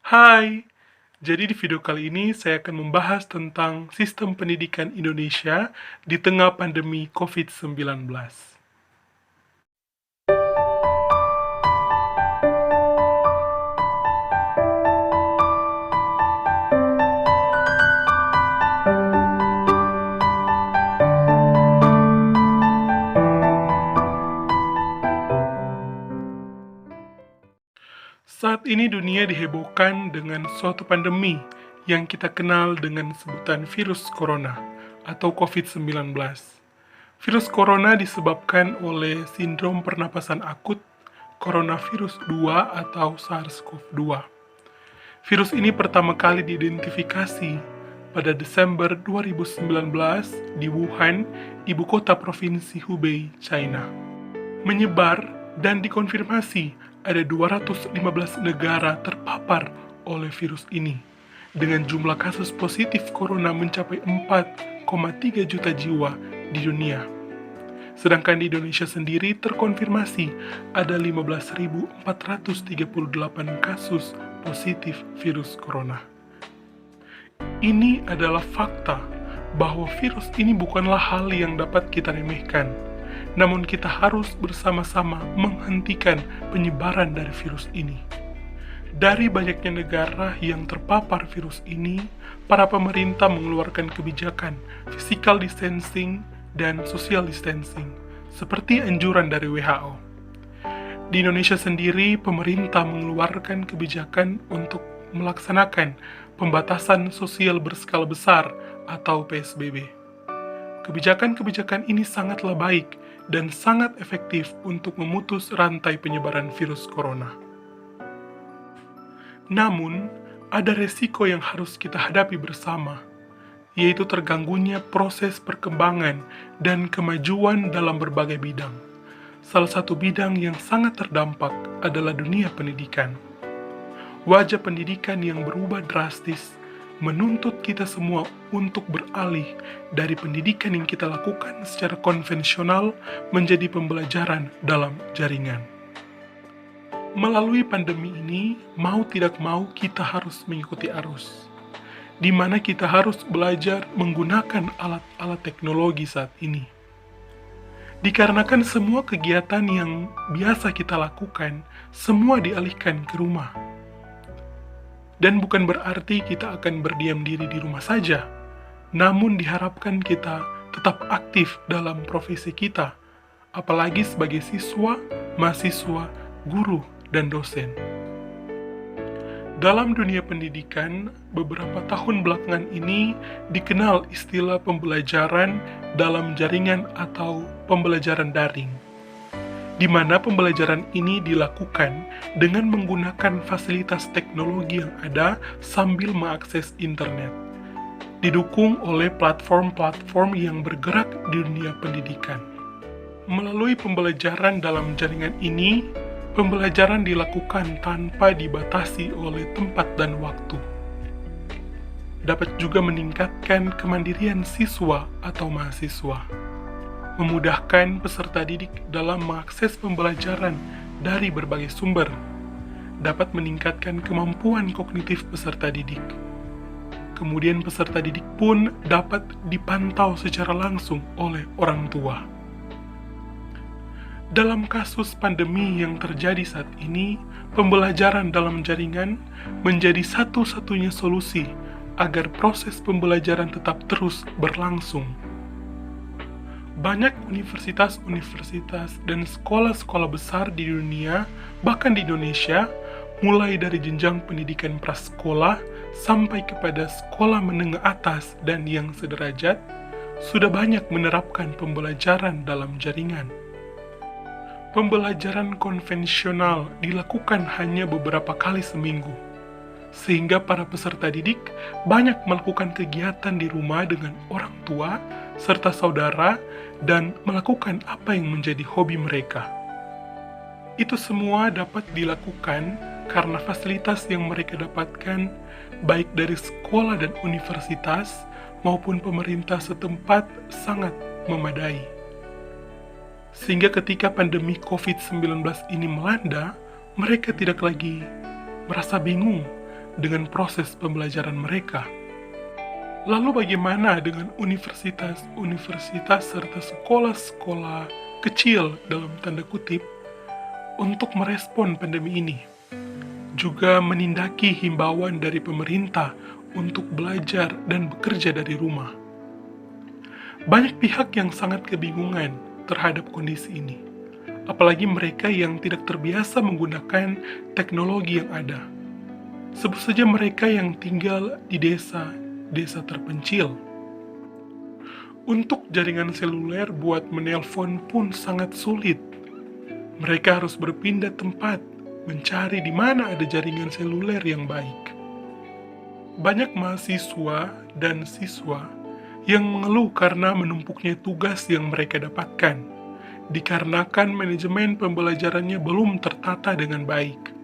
Hai, jadi di video kali ini saya akan membahas tentang sistem pendidikan Indonesia di tengah pandemi COVID-19. Saat ini dunia dihebohkan dengan suatu pandemi yang kita kenal dengan sebutan virus corona atau COVID-19. Virus corona disebabkan oleh sindrom pernapasan akut coronavirus 2 atau SARS-CoV-2. Virus ini pertama kali diidentifikasi pada Desember 2019 di Wuhan, ibu kota provinsi Hubei, China. Menyebar dan dikonfirmasi ada 215 negara terpapar oleh virus ini, dengan jumlah kasus positif corona mencapai 4,3 juta jiwa di dunia. Sedangkan di Indonesia sendiri terkonfirmasi ada 15.438 kasus positif virus corona. Ini adalah fakta bahwa virus ini bukanlah hal yang dapat kita remehkan, namun kita harus bersama-sama menghentikan penyebaran dari virus ini. Dari banyaknya negara yang terpapar virus ini, para pemerintah mengeluarkan kebijakan physical distancing dan social distancing, seperti anjuran dari WHO. Di Indonesia sendiri, pemerintah mengeluarkan kebijakan untuk melaksanakan pembatasan sosial berskala besar atau PSBB. Kebijakan-kebijakan ini sangatlah baik dan sangat efektif untuk memutus rantai penyebaran virus corona. Namun, ada resiko yang harus kita hadapi bersama, yaitu terganggunya proses perkembangan dan kemajuan dalam berbagai bidang. Salah satu bidang yang sangat terdampak adalah dunia pendidikan. Wajah pendidikan yang berubah drastis menuntut kita semua untuk beralih dari pendidikan yang kita lakukan secara konvensional menjadi pembelajaran dalam jaringan. Melalui pandemi ini, mau tidak mau kita harus mengikuti arus, di mana kita harus belajar menggunakan alat-alat teknologi saat ini. Dikarenakan semua kegiatan yang biasa kita lakukan, semua dialihkan ke rumah. Dan bukan berarti kita akan berdiam diri di rumah saja, namun diharapkan kita tetap aktif dalam profesi kita, apalagi sebagai siswa, mahasiswa, guru, dan dosen. Dalam dunia pendidikan, beberapa tahun belakangan ini dikenal istilah pembelajaran dalam jaringan atau pembelajaran daring, di mana pembelajaran ini dilakukan dengan menggunakan fasilitas teknologi yang ada sambil mengakses internet, didukung oleh platform-platform yang bergerak di dunia pendidikan. Melalui pembelajaran dalam jaringan ini, pembelajaran dilakukan tanpa dibatasi oleh tempat dan waktu. Dapat juga meningkatkan kemandirian siswa atau mahasiswa, memudahkan peserta didik dalam mengakses pembelajaran dari berbagai sumber, dapat meningkatkan kemampuan kognitif peserta didik. Kemudian peserta didik pun dapat dipantau secara langsung oleh orang tua. Dalam kasus pandemi yang terjadi saat ini, pembelajaran dalam jaringan menjadi satu-satunya solusi agar proses pembelajaran tetap terus berlangsung. Banyak universitas-universitas dan sekolah-sekolah besar di dunia, bahkan di Indonesia, mulai dari jenjang pendidikan prasekolah sampai kepada sekolah menengah atas dan yang sederajat, sudah banyak menerapkan pembelajaran dalam jaringan. Pembelajaran konvensional dilakukan hanya beberapa kali seminggu, sehingga para peserta didik banyak melakukan kegiatan di rumah dengan orang tua serta saudara dan melakukan apa yang menjadi hobi mereka. Itu semua dapat dilakukan karena fasilitas yang mereka dapatkan baik dari sekolah dan universitas maupun pemerintah setempat sangat memadai. Sehingga ketika pandemi COVID-19 ini melanda, mereka tidak lagi merasa bingung dengan proses pembelajaran mereka. Lalu bagaimana dengan universitas-universitas serta sekolah-sekolah kecil dalam tanda kutip untuk merespon pandemi ini? Juga menindaki himbauan dari pemerintah untuk belajar dan bekerja dari rumah. Banyak pihak yang sangat kebingungan terhadap kondisi ini, apalagi mereka yang tidak terbiasa menggunakan teknologi yang ada. Sebut saja mereka yang tinggal di desa terpencil. Untuk jaringan seluler buat menelpon pun sangat sulit. Mereka harus berpindah tempat, mencari di mana ada jaringan seluler yang baik. Banyak mahasiswa dan siswa yang mengeluh karena menumpuknya tugas yang mereka dapatkan, dikarenakan manajemen pembelajarannya belum tertata dengan baik.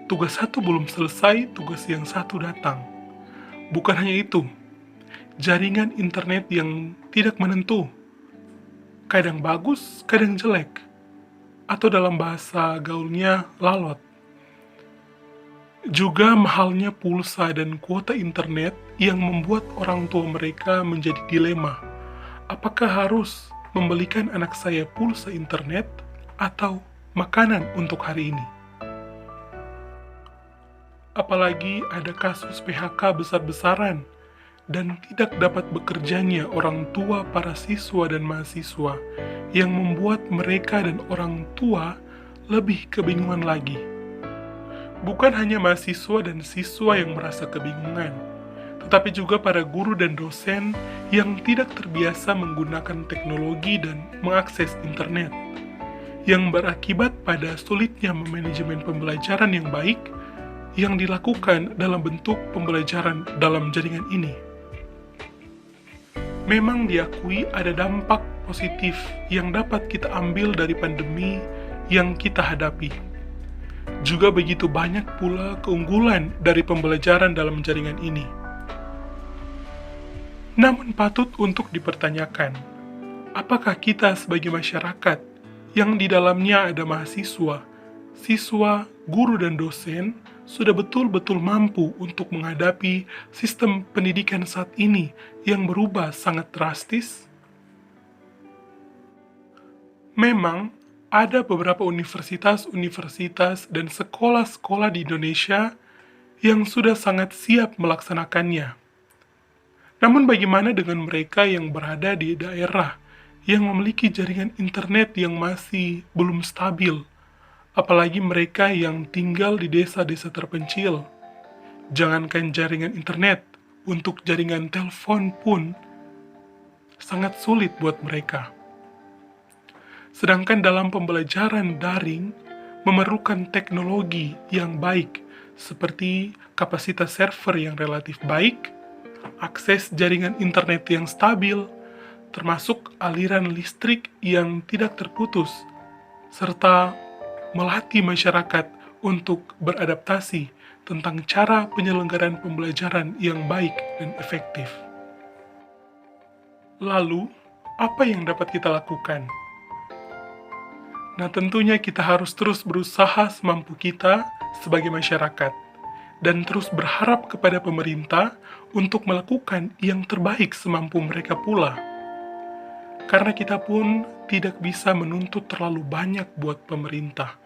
Tugas satu belum selesai, tugas yang satu datang. Bukan hanya itu, jaringan internet yang tidak menentu, kadang bagus, kadang jelek, atau dalam bahasa gaulnya lalot. Juga mahalnya pulsa dan kuota internet yang membuat orang tua mereka menjadi dilema. Apakah harus membelikan anak saya pulsa internet atau makanan untuk hari ini? Apalagi ada kasus PHK besar-besaran dan tidak dapat bekerjanya orang tua para siswa dan mahasiswa yang membuat mereka dan orang tua lebih kebingungan lagi. Bukan hanya mahasiswa dan siswa yang merasa kebingungan, tetapi juga para guru dan dosen yang tidak terbiasa menggunakan teknologi dan mengakses internet, yang berakibat pada sulitnya memanajemen pembelajaran yang baik yang dilakukan dalam bentuk pembelajaran dalam jaringan ini. Memang diakui ada dampak positif yang dapat kita ambil dari pandemi yang kita hadapi. Juga begitu banyak pula keunggulan dari pembelajaran dalam jaringan ini. Namun patut untuk dipertanyakan, apakah kita sebagai masyarakat yang di dalamnya ada mahasiswa, siswa, guru dan dosen sudah betul-betul mampu untuk menghadapi sistem pendidikan saat ini yang berubah sangat drastis? Memang, ada beberapa universitas-universitas dan sekolah-sekolah di Indonesia yang sudah sangat siap melaksanakannya. Namun bagaimana dengan mereka yang berada di daerah yang memiliki jaringan internet yang masih belum stabil? Apalagi mereka yang tinggal di desa-desa terpencil. Jangankan jaringan internet, untuk jaringan telepon pun sangat sulit buat mereka. Sedangkan dalam pembelajaran daring, memerlukan teknologi yang baik, seperti kapasitas server yang relatif baik, akses jaringan internet yang stabil, termasuk aliran listrik yang tidak terputus, serta melatih masyarakat untuk beradaptasi tentang cara penyelenggaraan pembelajaran yang baik dan efektif. Lalu, apa yang dapat kita lakukan? Nah, tentunya kita harus terus berusaha semampu kita sebagai masyarakat dan terus berharap kepada pemerintah untuk melakukan yang terbaik semampu mereka pula. Karena kita pun tidak bisa menuntut terlalu banyak buat pemerintah.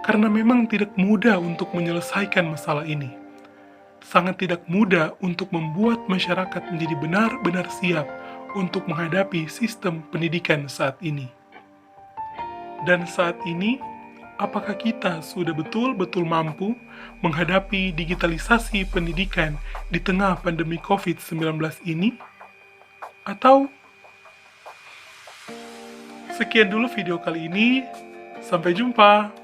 Karena memang tidak mudah untuk menyelesaikan masalah ini. Sangat tidak mudah untuk membuat masyarakat menjadi benar-benar siap untuk menghadapi sistem pendidikan saat ini. Dan saat ini, apakah kita sudah betul-betul mampu menghadapi digitalisasi pendidikan di tengah pandemi COVID-19 ini? Atau sekian dulu video kali ini, sampai jumpa.